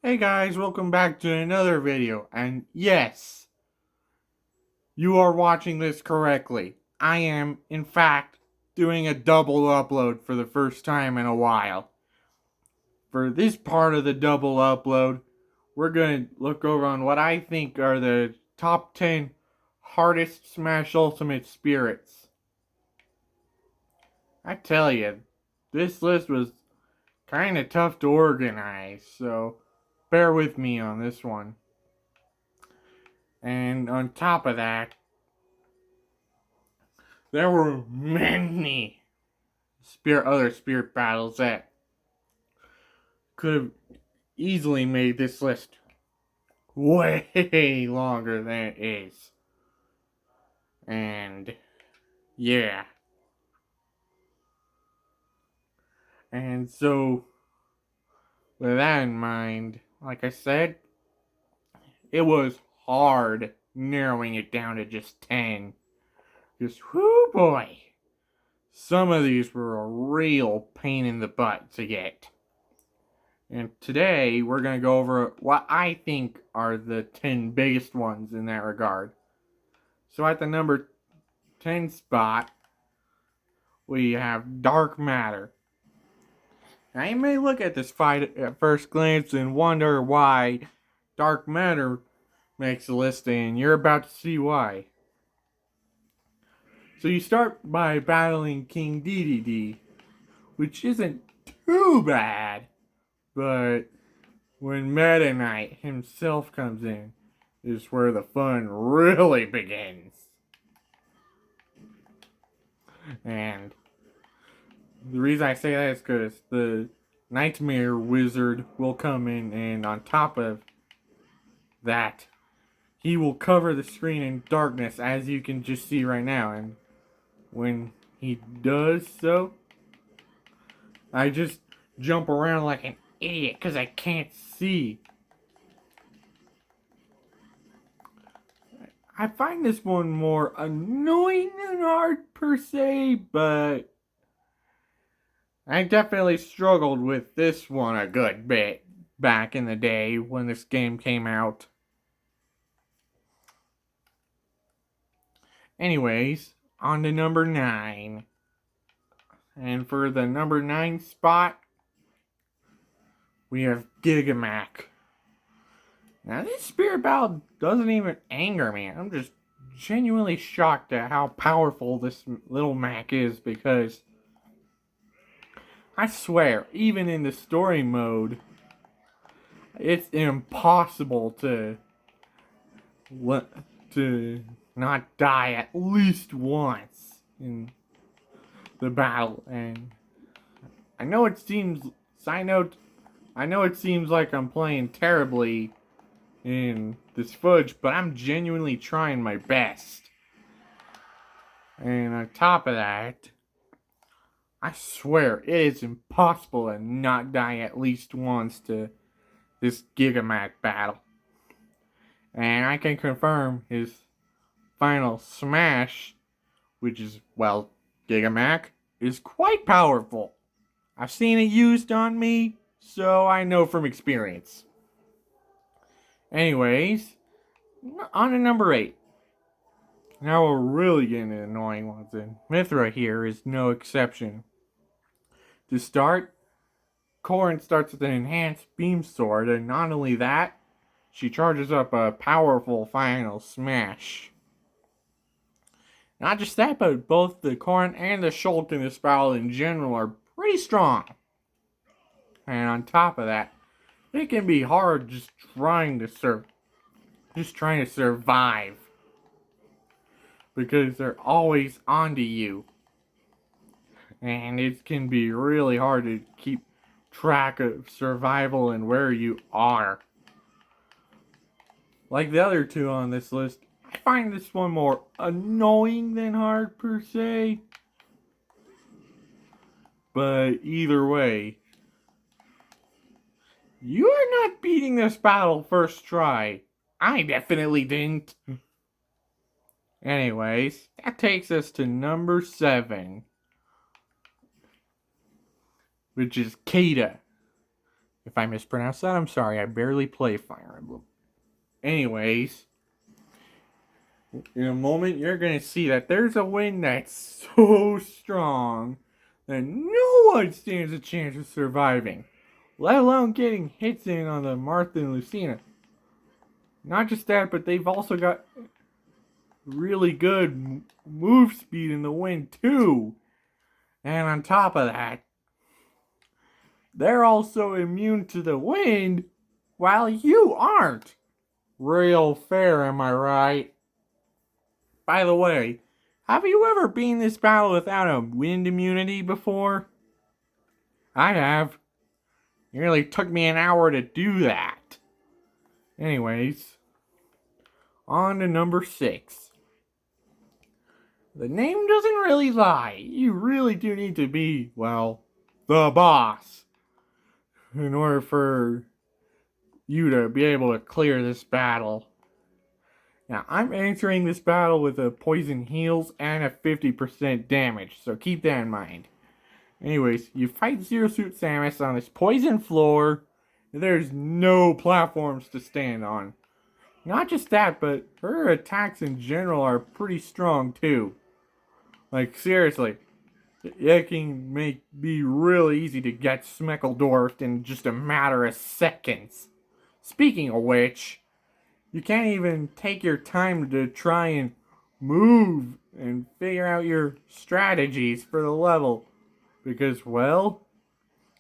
Hey guys, welcome back to another video, and yes, you are watching this correctly. I am, in fact, doing a double upload for the first time in a while. For this part of the double upload, we're going to look over on what I think are the top 10 hardest Smash Ultimate spirits. I tell you, this list was kind of tough to organize, so bear with me on this one. And on top of that, there were many other spirit battles that could have easily made this list way longer than it is. And yeah. And so, with that in mind, like I said, it was hard narrowing it down to just 10. Just, whoo boy. Some of these were a real pain in the butt to get. And today we're going to go over what I think are the 10 biggest ones in that regard. So at the number 10 spot, we have Dark Matter. Now you may look at this fight at first glance and wonder why Dark Matter makes the list, and you're about to see why. So you start by battling King Dedede, which isn't too bad, but when Meta Knight himself comes in, is where the fun really begins. And the reason I say that is because the Nightmare Wizard will come in, and on top of that, he will cover the screen in darkness, as you can just see right now. And when he does so, I just jump around like an idiot because I can't see. I find this one more annoying than hard per se, but I definitely struggled with this one a good bit back in the day when this game came out. Anyways, on to number 9. And for the number 9 spot, we have Gigamac. Now, this spirit battle doesn't even anger me. I'm just genuinely shocked at how powerful this little Mac is, because I swear, even in the story mode, it's impossible to not die at least once in the battle. And I know it seems, side note, I know it seems like I'm playing terribly in this fudge, but I'm genuinely trying my best. And on top of that, I swear it is impossible to not die at least once to this Gigamac battle. And I can confirm his final smash, which is, well, Gigamac, is quite powerful. I've seen it used on me, so I know from experience. Anyways, on to number 8. Now we're really getting the annoying ones, and Mythra here is no exception. To start, Corrin starts with an enhanced beam sword, and not only that, she charges up a powerful final smash. Not just that, but both the Corrin and the Shulk in this battle in general are pretty strong. And on top of that, it can be hard just trying to survive, because they're always onto you. And it can be really hard to keep track of survival and where you are. Like the other two on this list, I find this one more annoying than hard per se. But either way, you are not beating this battle first try. I definitely didn't. Anyways, that takes us to number 7, which is Keita. If I mispronounced that, I'm sorry. I barely play Fire Emblem. Anyways, in a moment, you're going to see that there's a wind that's so strong that no one stands a chance of surviving, let alone getting hits in on the Martha and Lucina. Not just that, but they've also got really good move speed in the wind, too. And on top of that, they're also immune to the wind, while you aren't. Real fair, am I right? By the way, have you ever been this battle without a wind immunity before? I have. It nearly took me an hour to do that. Anyways, on to number 6. The name doesn't really lie. You really do need to be, well, the boss in order for you to be able to clear this battle. Now, I'm entering this battle with a poison heals and a 50% damage, so keep that in mind. Anyways, you fight Zero Suit Samus on this poison floor. There's no platforms to stand on. Not just that, but her attacks in general are pretty strong too. Like, seriously, it can be really easy to get Smeckledorfed in just a matter of seconds. Speaking of which, you can't even take your time to try and move and figure out your strategies for the level. Because, well,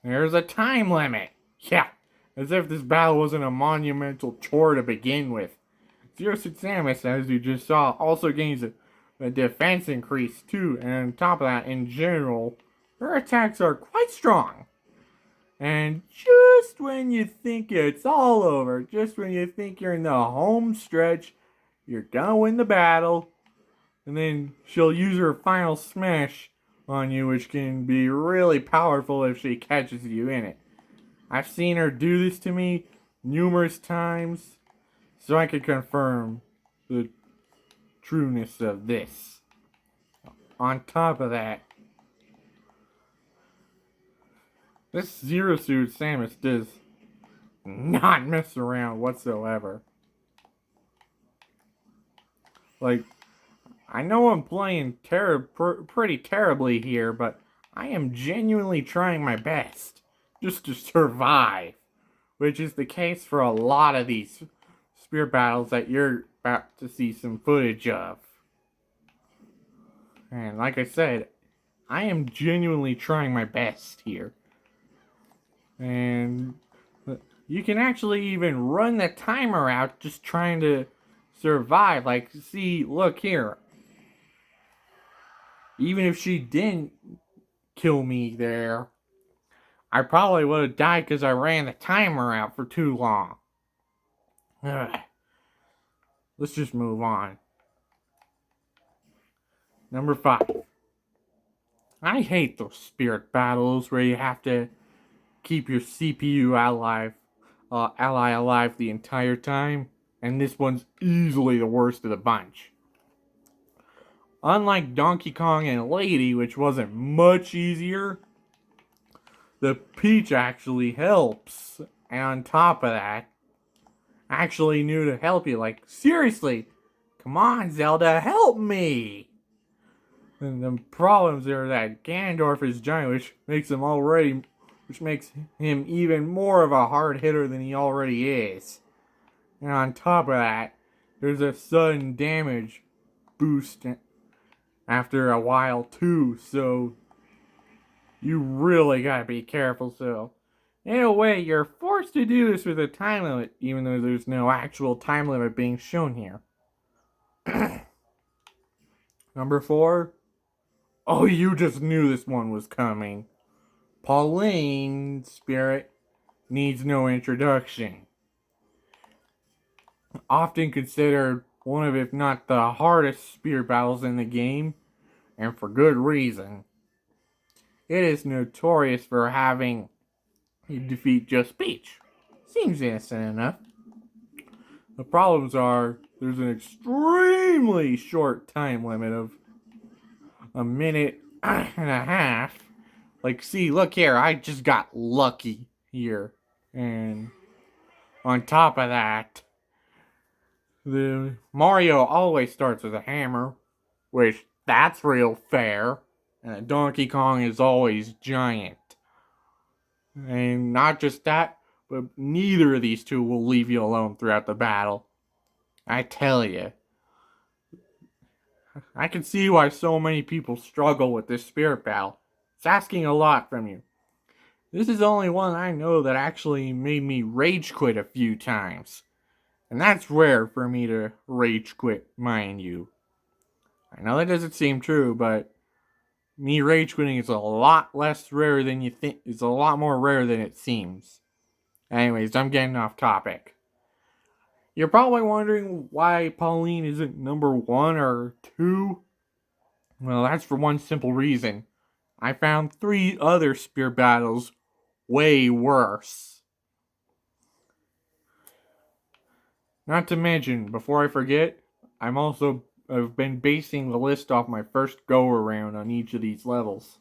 there's a time limit. Yeah, as if this battle wasn't a monumental chore to begin with. Zero Suit Samus, as you just saw, also gains a defense increase too. And on top of that, in general, her attacks are quite strong. And just when you think it's all over, just when you think you're in the home stretch, you're gonna win the battle, and then she'll use her final smash on you, which can be really powerful if she catches you in it. I've seen her do this to me numerous times, so I can confirm the trueness of this. On top of that, this Zero Suit Samus does not mess around whatsoever. Like, I know I'm playing pretty terribly here, but I am genuinely trying my best just to survive, which is the case for a lot of these spirit battles that you're about to see some footage of. And like I said, I am genuinely trying my best here. And you can actually even run the timer out just trying to survive. Like, see, look here. Even if she didn't kill me there, I probably would have died because I ran the timer out for too long. Ugh. Let's just move on. Number 5. I hate those spirit battles where you have to keep your CPU ally alive the entire time, and this one's easily the worst of the bunch. Unlike Donkey Kong and Lady, which wasn't much easier, the Peach actually helps. And on top of that, actually knew to help you. Like, seriously, come on, Zelda, help me! And the problems are that Ganondorf is giant, which makes him even more of a hard hitter than he already is. And on top of that, there's a sudden damage boost after a while too, so you really gotta be careful. So in a way, you're forced to do this with a time limit, even though there's no actual time limit being shown here. Number 4. Oh, you just knew this one was coming. Pauline Spirit needs no introduction. Often considered one of, if not the hardest spirit battles in the game, and for good reason. It is notorious for having you defeat just Peach. Seems innocent enough. The problems are there's an extremely short time limit of a minute and a half. Like, see, look here, I just got lucky here. And on top of that, the Mario always starts with a hammer, which that's real fair. And Donkey Kong is always giant. And not just that, but neither of these two will leave you alone throughout the battle. I tell you. I can see why so many people struggle with this spirit battle. It's asking a lot from you. This is the only one I know that actually made me rage quit a few times. And that's rare for me to rage quit, mind you. I know that doesn't seem true, but me rage quitting is a lot less rare than you think. It's a lot more rare than it seems. Anyways, I'm getting off topic. You're probably wondering why Pauline isn't number 1 or 2. Well, that's for one simple reason. I found 3 other spear battles way worse. Not to mention, before I forget, I've been basing the list off my first go around on each of these levels.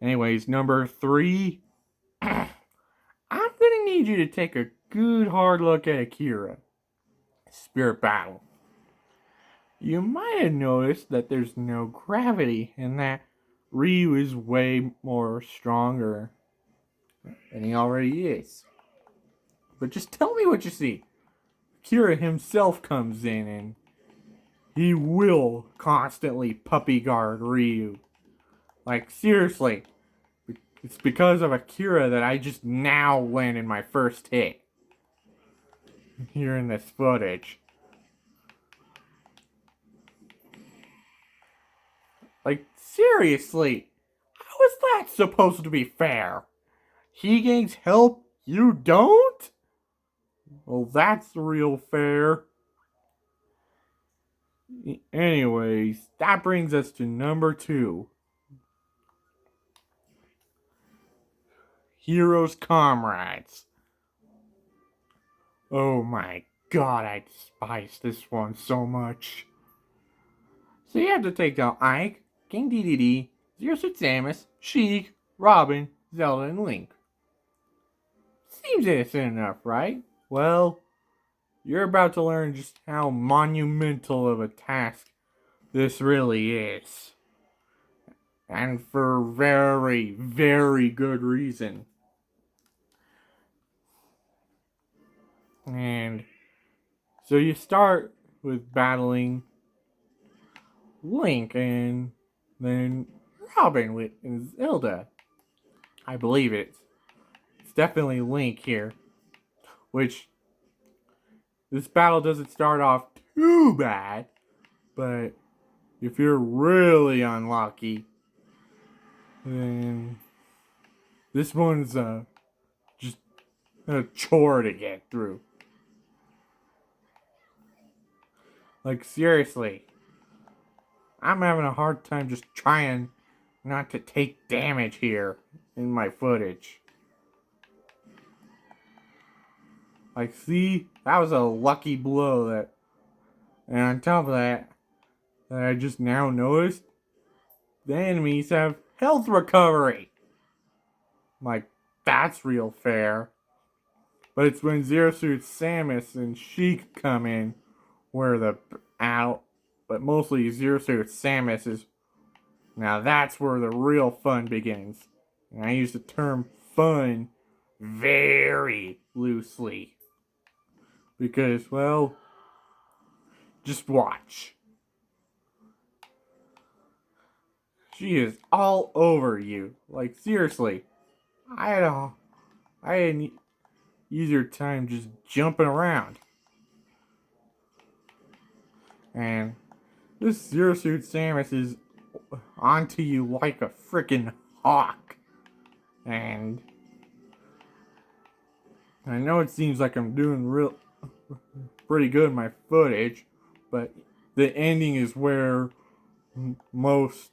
Anyways, number 3, I'm gonna need you to take a good hard look at Akira. Spirit battle. You might have noticed that there's no gravity and that Ryu is way more stronger than he already is. But just tell me what you see. Akira himself comes in and he will constantly puppy guard Ryu. Like, seriously. It's because of Akira that I just now landed my first hit. Here in this footage. Like, seriously. How is that supposed to be fair? He gains help, you don't? Well, that's real fair. Anyways, that brings us to number 2. Heroes Comrades. Oh my god, I despise this one so much. So you have to take down Ike, King Dedede, Zero Suit Samus, Sheik, Robin, Zelda, and Link. Seems innocent enough, right? Well, you're about to learn just how monumental of a task this really is. And for very, very good reason. And so you start with battling Link and then Robin with Zelda. I believe it's definitely Link here. Which this battle doesn't start off too bad, but if you're really unlucky, then this one's just a chore to get through. Like, seriously, I'm having a hard time just trying not to take damage here in my footage. Like, see, that was a lucky blow that, and on top of that I just now noticed, the enemies have health recovery. Like, that's real fair. But it's when Zero Suit Samus and Sheik come in where but mostly Zero Suit Samus is. Now that's where the real fun begins. And I use the term fun very loosely. Because, well, just watch. She is all over you. Like, seriously. I had an easier time just jumping around. And this Zero Suit Samus is onto you like a freaking hawk. And I know it seems like I'm doing pretty good in my footage, but the ending is where most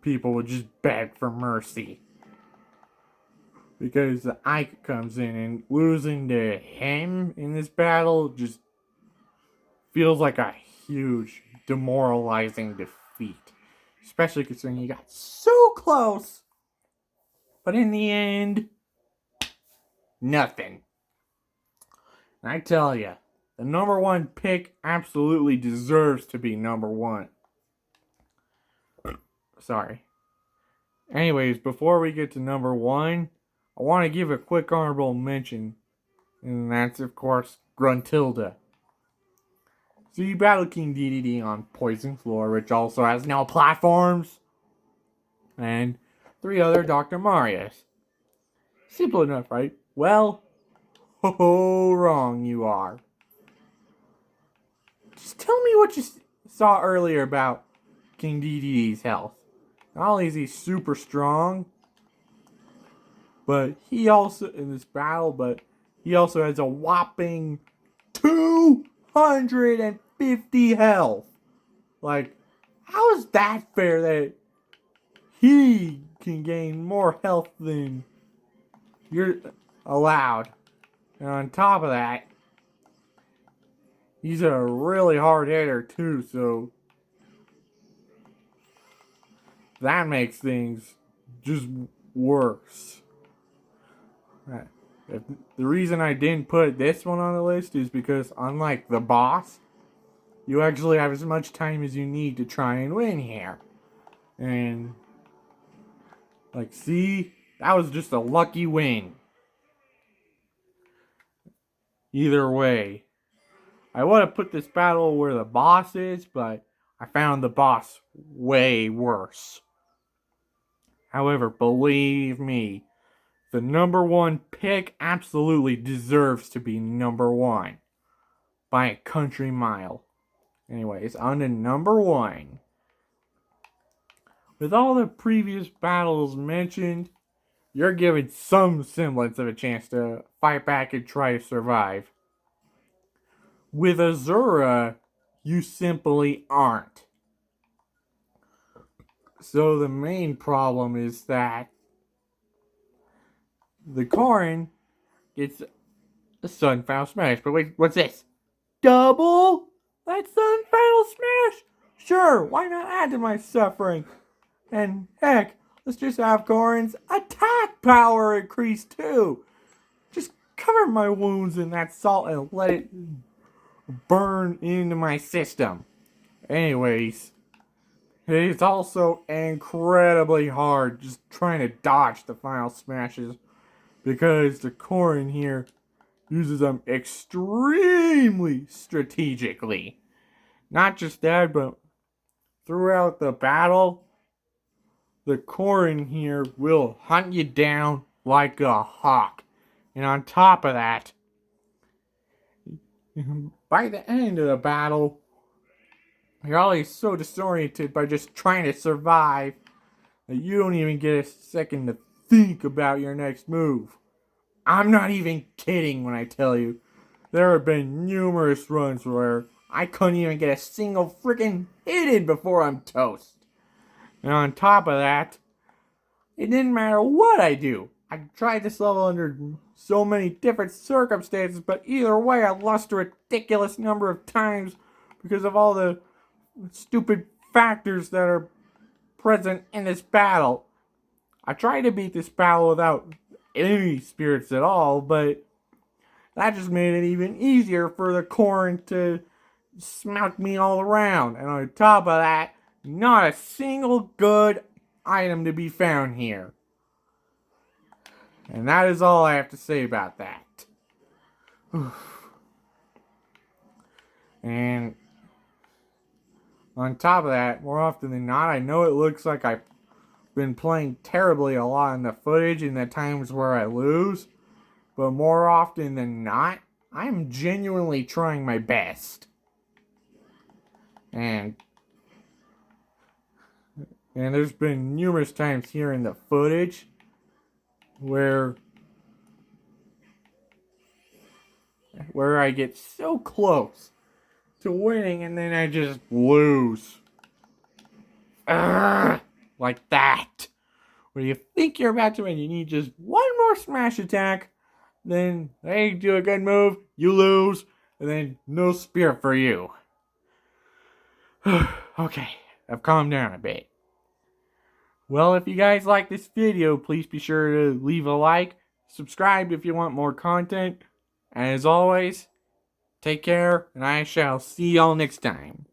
people would just beg for mercy. Because Ike comes in and losing to him in this battle just feels like a huge demoralizing defeat. Especially considering you got so close. But in the end, nothing. And I tell you, the number one pick absolutely deserves to be number one. Sorry. Anyways, before we get to number one, I want to give a quick honorable mention. And that's, of course, Gruntilda. So you battle King Dedede on Poison Floor, which also has no platforms. And 3 other Dr. Marios. Simple enough, right? Well, ho wrong you are. Just tell me what you saw earlier about King Dedede's health. Not only is he super strong, but he also, in this battle, but he also has a whopping 250 health. Like, how is that fair that he can gain more health than you're allowed? And on top of that, he's a really hard hitter too, so that makes things just worse. The reason I didn't put this one on the list is because, unlike the boss, you actually have as much time as you need to try and win here. And, like, see? That was just a lucky win. Either way. I would have put this battle where the boss is, but I found the boss way worse. However, believe me, the number one pick absolutely deserves to be number one. By a country mile. Anyways, on to number one. With all the previous battles mentioned, you're given some semblance of a chance to fight back and try to survive. With Azura, you simply aren't. So the main problem is that the Corrin gets a Sun Final Smash. But wait, what's this? Double? That's Sun Final Smash? Sure, why not add to my suffering? And heck, let's just have Corrin's attack power increase too. Just cover my wounds in that salt and let it burn into my system. Anyways, it's also incredibly hard just trying to dodge the final smashes because the Corrin here uses them extremely strategically. Not just that, but throughout the battle, the Corrin here will hunt you down like a hawk. And on top of that, by the end of the battle, you're always so disoriented by just trying to survive that you don't even get a second to think about your next move. I'm not even kidding when I tell you there have been numerous runs where I couldn't even get a single freaking hit in before I'm toast. And on top of that, it didn't matter what I do. I tried this level under so many different circumstances, but either way I lost a ridiculous number of times because of all the stupid factors that are present in this battle. I tried to beat this battle without any spirits at all, but that just made it even easier for the Corrin to smack me all around. And on top of that, not a single good item to be found here. And that is all I have to say about that. And on top of that, more often than not, I know it looks like I've been playing terribly a lot in the footage in the times where I lose. But more often than not, I'm genuinely trying my best. And there's been numerous times here in the footage where I get so close to winning and then I just lose. Like that. Where you think you're about to win, you need just one more smash attack, then they do a good move, you lose, and then no spirit for you. Okay, I've calmed down a bit. Well, if you guys like this video, please be sure to leave a like, Subscribe if you want more content. As always, take care, and I shall see y'all next time.